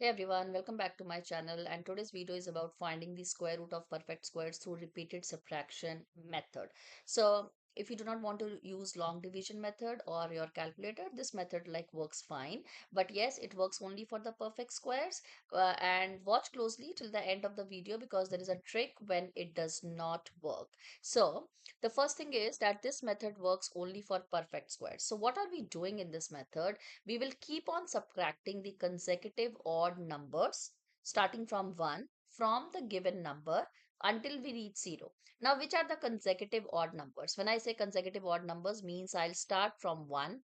Hey everyone, welcome back to my channel, and today's video is about finding the square root of perfect squares through repeated subtraction method. So if you do not want to use long division method or your calculator, this method works fine. But yes, it works only for the perfect squares. And watch closely till the end of the video because there is a trick when it does not work. So the first thing is that this method works only for perfect squares. So what are we doing in this method? We will keep on subtracting the consecutive odd numbers starting from 1 from the given number until we reach 0. Now, which are the consecutive odd numbers? When I say consecutive odd numbers means I'll start from 1,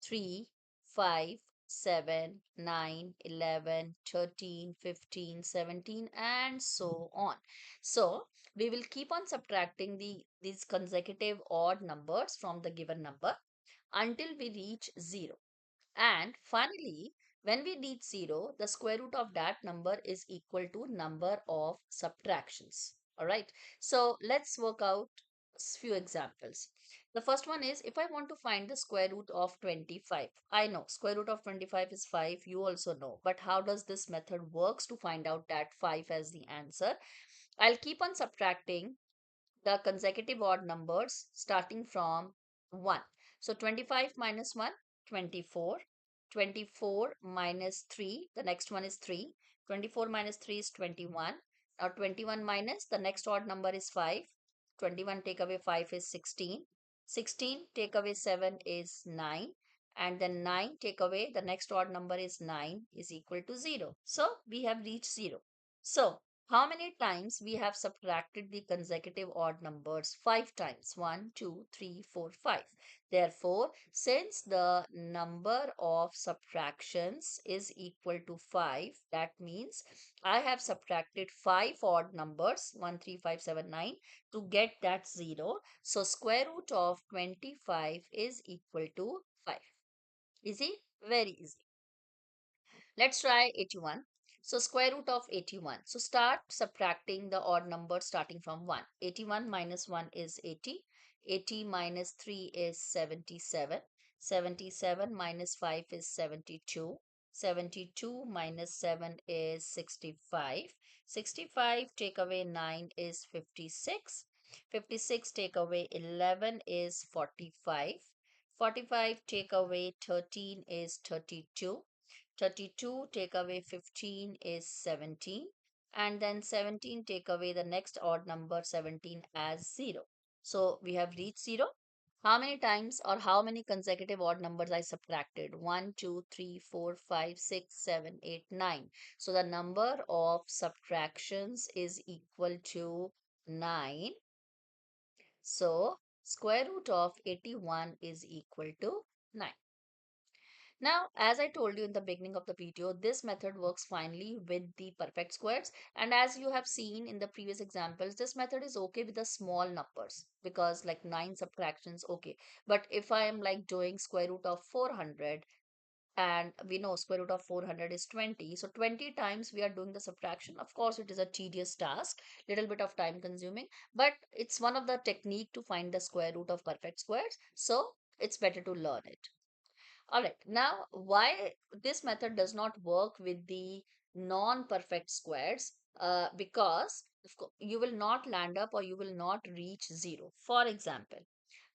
3, 5, 7, 9, 11, 13, 15, 17, and so on. So, we will keep on subtracting these consecutive odd numbers from the given number until we reach 0. And finally, when we reach 0, the square root of that number is equal to number of subtractions. All right. So let's work out few examples. The first one is if I want to find the square root of 25. I know square root of 25 is 5. You also know. But how does this method works to find out that 5 as the answer? I'll keep on subtracting the consecutive odd numbers starting from 1. So 25 minus 1, 24. 24 minus 3, the next one is 3. 24 minus 3 is 21. Now 21 minus, the next odd number is 5. 21 take away 5 is 16. 16 take away 7 is 9. And then 9 take away, the next odd number is 9 is equal to 0. So we have reached 0. So how many times we have subtracted the consecutive odd numbers? 5 times. 1, 2, 3, 4, 5. Therefore, since the number of subtractions is equal to 5, that means I have subtracted 5 odd numbers, 1, 3, 5, 7, 9, to get that 0. So, square root of 25 is equal to 5. Easy? Very easy. Let's try 81. So square root of 81. So start subtracting the odd number starting from 1. 81 minus 1 is 80. 80 minus 3 is 77. 77 minus 5 is 72. 72 minus 7 is 65. 65 take away 9 is 56. 56 take away 11 is 45. 45 take away 13 is 32. 32 take away 15 is 17, and then 17 take away the next odd number 17 as 0. So we have reached 0. How many times or how many consecutive odd numbers I subtracted? 1, 2, 3, 4, 5, 6, 7, 8, 9. So the number of subtractions is equal to 9. So square root of 81 is equal to 9. Now, as I told you in the beginning of the video, this method works finely with the perfect squares. And as you have seen in the previous examples, this method is okay with the small numbers because like 9 subtractions, okay. But if I am like doing square root of 400 and we know square root of 400 is 20. So 20 times we are doing the subtraction. Of course, it is a tedious task, little bit of time consuming, but it's one of the technique to find the square root of perfect squares. So it's better to learn it. All right. Now, why this method does not work with the non-perfect squares? Because you will not land up or you will not reach 0. For example,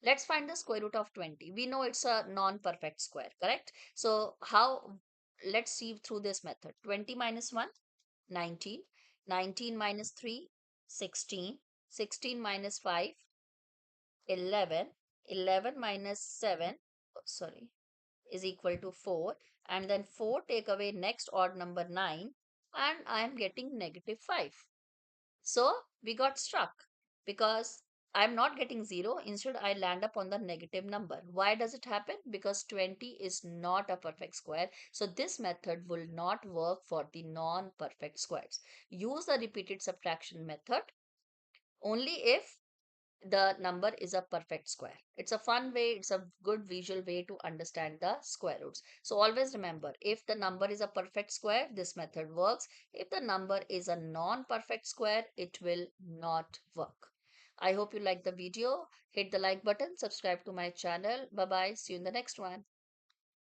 let's find the square root of 20. We know it's a non-perfect square, correct? So, let's see through this method. 20 minus 1, 19. 19 minus 3, 16. 16 minus 5, 11. 11 minus 7, oh, sorry, is equal to 4, and then 4 take away next odd number 9, and I am getting negative 5. So we got struck because I'm not getting 0. Instead, I land up on the negative number. Why does it happen? Because 20 is not a perfect square. So this method will not work for the non-perfect squares. Use the repeated subtraction method only if the number is a perfect square. It's a fun way, it's a good visual way to understand the square roots. So always remember, if the number is a perfect square, this method works. If the number is a non-perfect square, it will not work. I hope you like the video. Hit the like button, subscribe to my channel. Bye bye. See you in the next one.